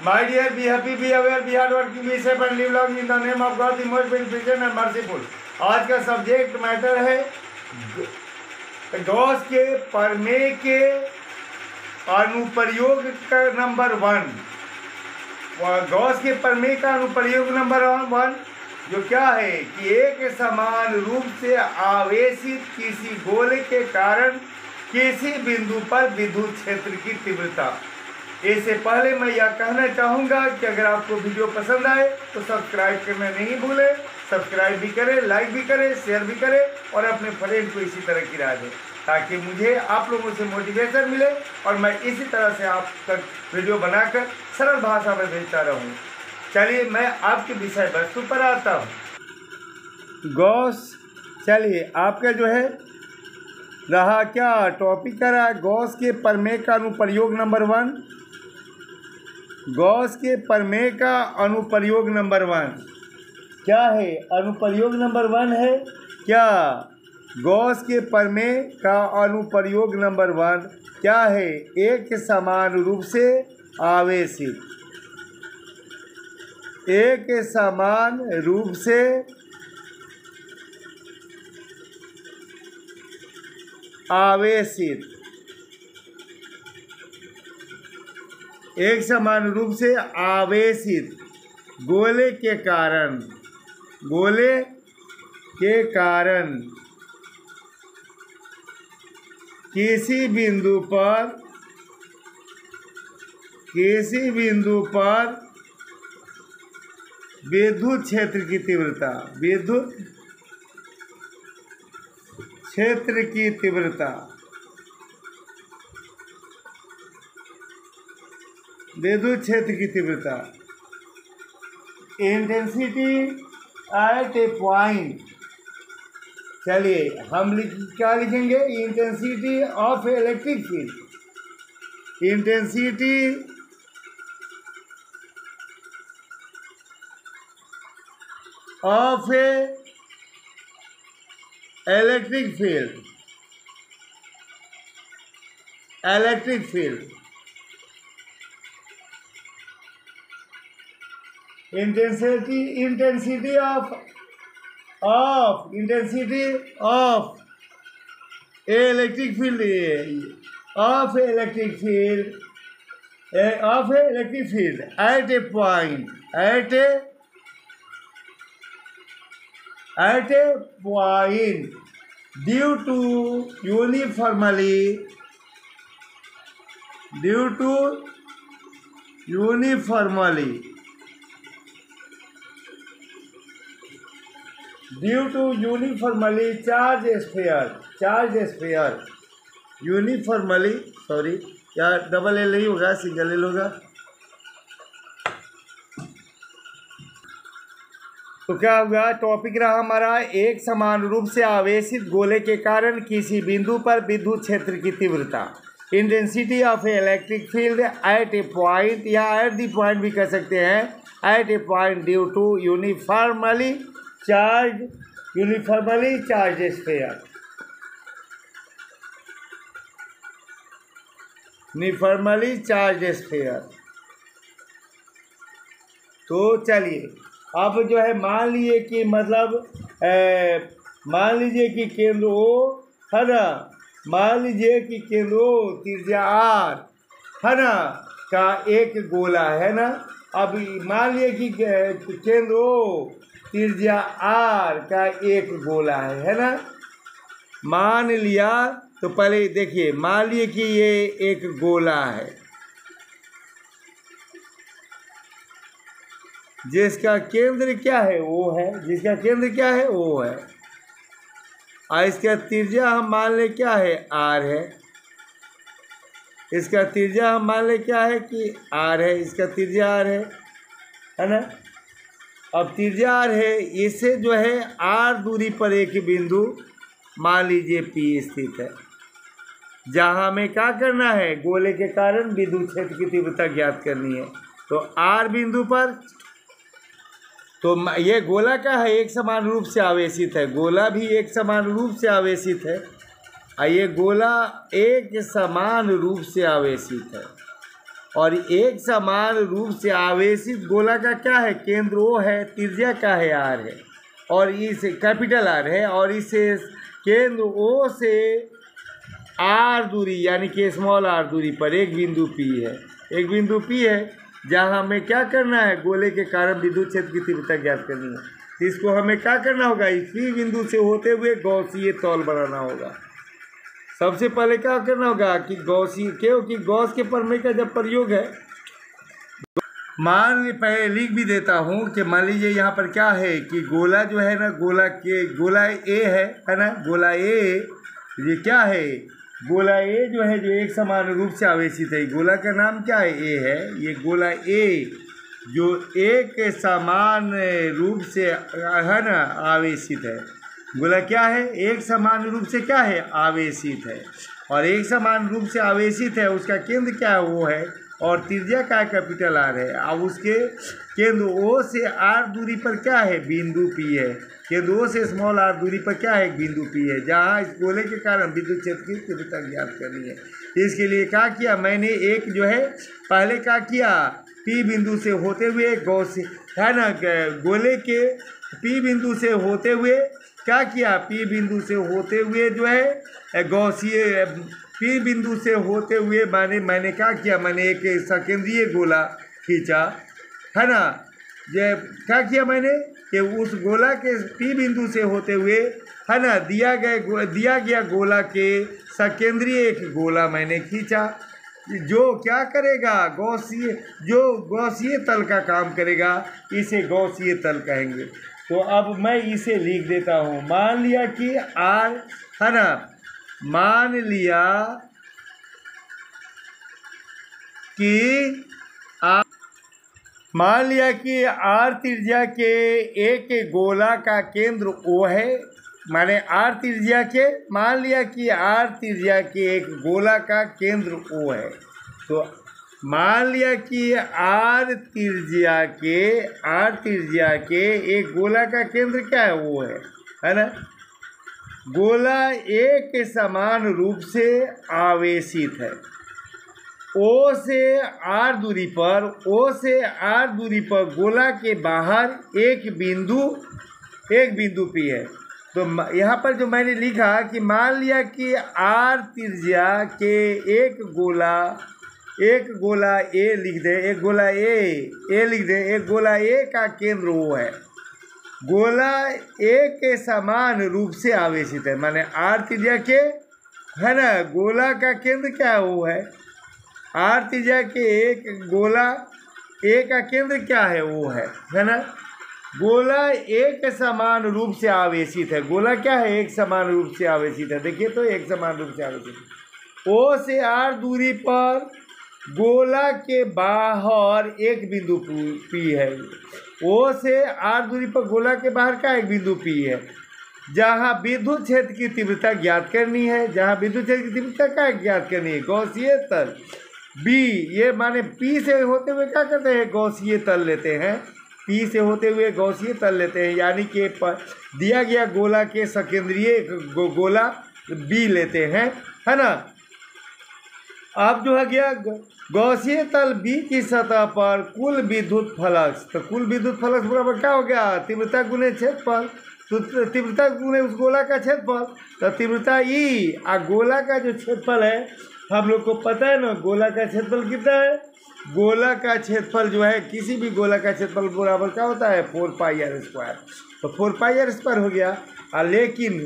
My dear, be happy, be aware, be hardworking, be safe and live long in the name of God, the most beneficent and merciful. आज का subject matter है Gauss के प्रमेय के अनुप्रयोग का number 1। Gauss के प्रमेय का अनुप्रयोग नंबर 1 जो क्या है कि एक समान रूप से आवेशित किसी गोले के कारण किसी बिंदु पर विद्युत क्षेत्र की तीव्रता। इससे पहले मैं यह कहना चाहूँगा कि अगर आपको वीडियो पसंद आए तो सब्सक्राइब करना नहीं भूलें। सब्सक्राइब भी करें, लाइक भी करें, शेयर भी करें और अपने फ्रेंड को इसी तरह की राय दें ताकि मुझे आप लोगों से मोटिवेशन मिले और मैं इसी तरह से आप तक वीडियो बनाकर सरल भाषा में भेजता रहूँ। चलिए मैं आपके विषय वस्तु पर आता हूँ। गॉस, चलिए आपका जो है रहा क्या टॉपिक का रहा गॉस के प्रमेय का अनुप्रयोग नंबर 1। गॉस के प्रमेय का अनुप्रयोग नंबर 1 क्या है? अनुप्रयोग नंबर 1 है क्या? गॉस के प्रमेय का अनुप्रयोग नंबर 1 क्या है? एक समान रूप से आवेशित, एक समान रूप से आवेशित, एक समान रूप से आवेशित गोले के कारण, गोले के कारण किसी बिंदु पर विद्युत क्षेत्र की तीव्रता, विद्युत क्षेत्र की तीव्रता, विद्युत क्षेत्र की तीव्रता, इंटेंसिटी एट ए पॉइंट। चलिए हम क्या लिखेंगे? Intensity of electric field, intensity of A electric field, electric field, intensity of electric field at a point, due to uniformly charged sphere, uniformly, sorry या डबल एल नहीं होगा, single L होगा। तो क्या होगा? टॉपिक रहा हमारा एक समान रूप से आवेशित गोले के कारण किसी बिंदु पर विद्युत क्षेत्र की तीव्रता, intensity of electric field at a point या एट द पॉइंट भी कह सकते हैं, at a point due to uniformly charge sphere, uniformly charge sphere. तो चलिए अब जो है मान लीजिए कि मान लीजिए कि केंद्र O है ना, मान लीजिए कि केंद्र O त्रिज्या R है ना का एक गोला है ना। अब मान लीजिए कि केंद्र O त्रिज्या R का एक गोला है ना। मान लिया तो पहले देखिए, मान लीजिए कि ये एक गोला है जिसका केंद्र क्या है? O है, जिसका केंद्र क्या है? O है और इसका त्रिज्या हम मान ले क्या है? R है। इसका त्रिज्या हम मान ले क्या है कि R है, इसका त्रिज्या R है ना। अब त्रिज्या R है, इससे जो है R दूरी पर एक बिंदु मान लीजिए P स्थित है, जहाँ हमें क्या करना है? गोले के कारण विद्युत क्षेत्र की तीव्रता ज्ञात करनी है। तो R बिंदु पर तो ये गोला क्या है? एक समान रूप से आवेशित है, गोला भी एक समान रूप से आवेशित है और ये गोला एक समान रूप से आवेशित है और एक समान रूप से आवेशित गोला का क्या है, केंद्र O है, त्रिज्या का है R है, और इस कैपिटल R है, और इस केंद्र O से R दूरी यानी कि स्मॉल r दूरी पर एक बिंदु P है, एक बिंदु P है जहाँ हमें क्या करना है, गोले के कारण विद्युत क्षेत्र की तीव्रता ज्ञात करनी है। तो इसको हमें क्या करना होगा, इसी बिंदु से होते हुए गॉसीय तौल बनाना होगा। सबसे पहले क्या करना होगा कि गॉसीय, क्योंकि गॉस के प्रमेय का जब प्रयोग है, मान पहले लिख भी देता हूँ कि मान लीजिए यहाँ पर क्या है कि गोला जो है ना, गोला ए है ना, गोला ए, ये क्या है, गोला ए जो है, जो एक समान रूप से आवेशित है, गोला का नाम क्या है, ए है। ये गोला ए जो एक समान रूप से है ना आवेशित है, गोला क्या है, एक समान रूप से क्या है, आवेशित है, और एक समान रूप से आवेशित है, उसका केंद्र क्या है, वो है, और त्रिज्या का कैपिटल R है। अब उसके केंद्र O से R दूरी पर क्या है, बिंदु P है, केंद्र O से स्मॉल r दूरी पर क्या है, एक बिंदु P है, जहाँ इस गोले के कारण विद्युत क्षेत्र की तीव्रता ज्ञात करनी है। इसके लिए क्या किया मैंने, एक जो है पहले क्या किया, P बिंदु से होते हुए गॉस है ना, गोले के P बिंदु से होते हुए क्या किया, P बिंदु से होते हुए जो है गॉसीय, P बिंदु से होते हुए मैंने क्या किया, मैंने एक सकेंद्रीय गोला खींचा है ना। ये क्या किया मैंने कि उस गोला के P बिंदु से होते हुए है ना दिया गया गोला के सकेंद्रीय एक गोला मैंने खींचा, जो क्या करेगा, गॉसीय, जो गॉसीय तल का काम करेगा, इसे गॉसीय तल कहेंगे। तो अब मैं इसे लिख देता हूँ। मान लिया कि R है ना, मान लिया कि R त्रिज्या के एक गोला का केंद्र O है, माने R त्रिज्या के, मान लिया कि R त्रिज्या के एक गोला का केंद्र O है। तो मान लिया कि R त्रिज्या के एक गोला का केंद्र क्या है, वो है ना। गोला एक समान रूप से आवेशित है, O से R दूरी पर गोला के बाहर एक बिंदु P है। तो यहाँ पर जो मैंने लिखा कि मान लिया कि R त्रिज्या के एक गोला A लिख दे, एक गोला A लिख दे, एक गोला A का केंद्र O है, गोला एक समान रूप से आवेशित है, माने R त्रिज्या के है ना, गोला का केंद्र क्या है, वो है R त्रिज्या के एक गोला A का केंद्र क्या है, वो है ना। गोला एक समान रूप से आवेशित है, गोला क्या है, एक समान रूप से आवेशित है। देखिए तो एक समान रूप से आवेशित है, O से R दूरी पर गोला के बाहर एक बिंदु P है, O से R दूरी पर गोला के बाहर का एक बिंदु P है, जहाँ विद्युत क्षेत्र की तीव्रता ज्ञात करनी है, ज्ञात करनी है, गॉसीय तल B, ये माने P से होते हुए क्या करते हैं, गॉसीय तल लेते हैं, P से होते हुए गॉसीय तल लेते हैं, यानी कि दिया गया गोला के सकेंद्रीय गोला B लेते हैं, है ना। अब जो है गया गॉसीय तल B की सतह पर कुल विद्युत फ्लक्स, तो कुल विद्युत फ्लक्स बराबर क्या हो गया, तीव्रता गुने क्षेत्रफल, तो तीव्रता गुने उस गोला का क्षेत्रफल, तो तीव्रता E और गोला का जो क्षेत्रफल है, हम लोग को पता है ना, गोला का क्षेत्रफल कितना है, गोला का क्षेत्रफल जो है, किसी भी गोला का क्षेत्रफल बराबर क्या होता है, 4πr², तो 4πr² हो गया। लेकिन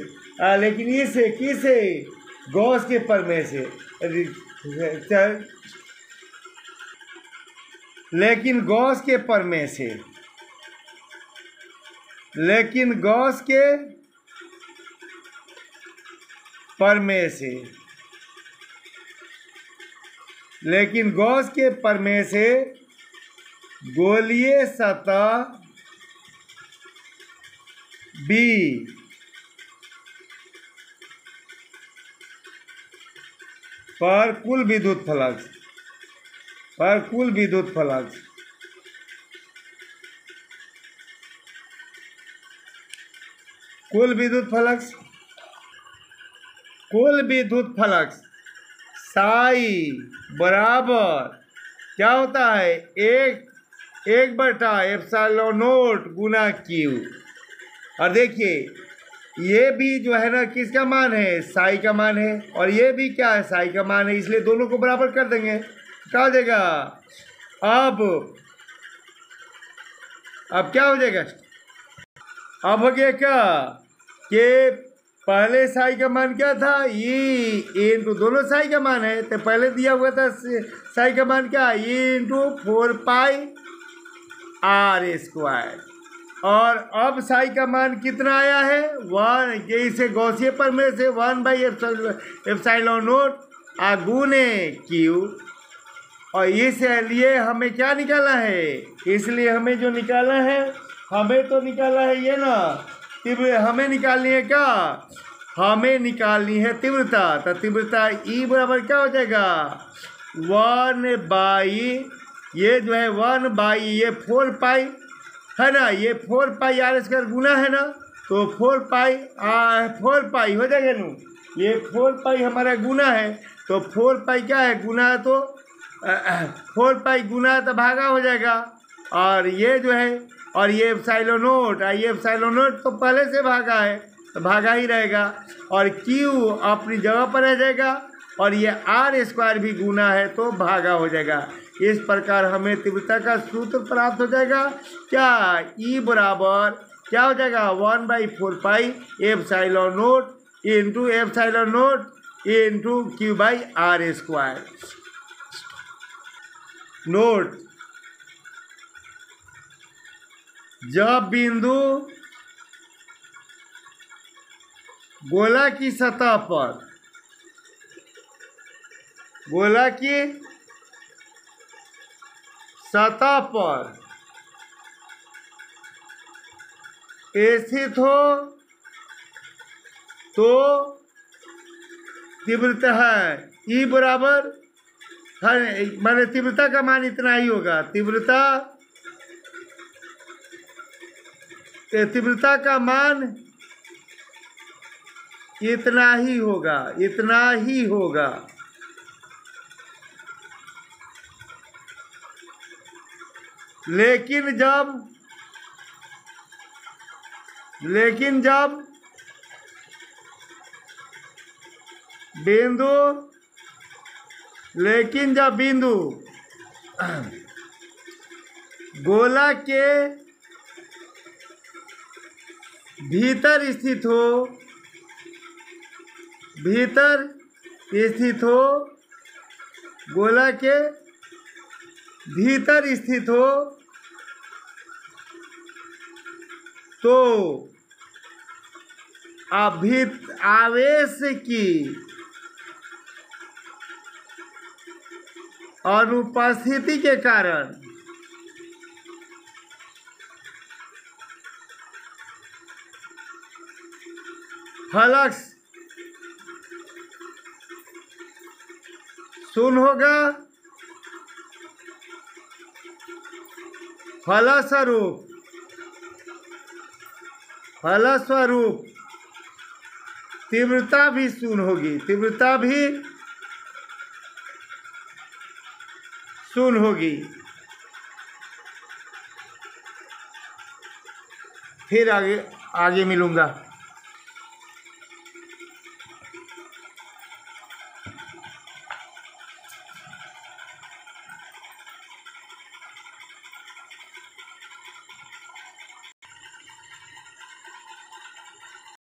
इसे किसे, गॉस के प्रमेय से, लेकिन गॉस के प्रमेय से, लेकिन गॉस के प्रमेय से गोलीय सतह B पर कुल विद्युत फ्लक्स, कुल विद्युत फ्लक्स साई बराबर क्या होता है, एक बटा एप्सिलॉन नॉट गुना क्यू। और देखिए ये भी जो है ना किसका मान है, साई का मान है, और ये भी क्या है, साई का मान है, इसलिए दोनों को बराबर कर देंगे। क्या हो जाएगा, अब क्या हो जाएगा, अब हो गया क्या कि पहले साई का मान क्या था, ये इंटू दोनों साई का मान है, तो पहले दिया हुआ था साई का मान क्या, ये इंटू 4 पाई r²। और अब साई का मान कितना आया है, 1, ये इसे गौसिये प्रमेय से 1/एप्सिलॉन नॉट गुने क्यू। और इसलिए हमें क्या निकाला है, इसलिए हमें जो निकाला है, हमें तो निकाला है ये ना, हमें निकालनी है क्या, हमें निकालनी है तीव्रता। तो तीव्रता E बराबर क्या हो जाएगा, 1/, ये जो है 1/, ये 4 पाई है ना, ये 4 पाई r² गुना है ना, तो 4 पाई हो जाएगा ना, ये 4 पाई हमारा गुना है, तो 4 पाई क्या है, गुना है, तो 4 पाई गुना है तो भागा हो जाएगा। और ये जो है, और ये एप्सिलॉन नॉट, ये एप्सिलॉन नॉट तो पहले से भागा है तो भागा ही रहेगा, और Q अपनी जगह पर रह जाएगा, और ये r² भी गुना है तो भागा हो जाएगा। इस प्रकार हमें तीव्रता का सूत्र प्राप्त हो जाएगा, क्या, E बराबर क्या हो जाएगा, 1/4 pi epsilon not into epsilon not into Q/r²। Note, जब बिंदु गोला की सतह पर, गोला की सतह पर स्थित हो तो तीव्रता है E बराबर, माने तीव्रता का मान इतना ही होगा, तीव्रता का मान इतना ही होगा, इतना ही होगा। लेकिन जब बिंदु गोला के भीतर स्थित हो, गोला के भीतर स्थित हो, तो आवेश की अनुपस्थिति के कारण फ्लक्स शून्य होगा, फलस्वरूप तीव्रता भी शून्य होगी, तीव्रता भी शून्य होगी। फिर आगे मिलूंगा।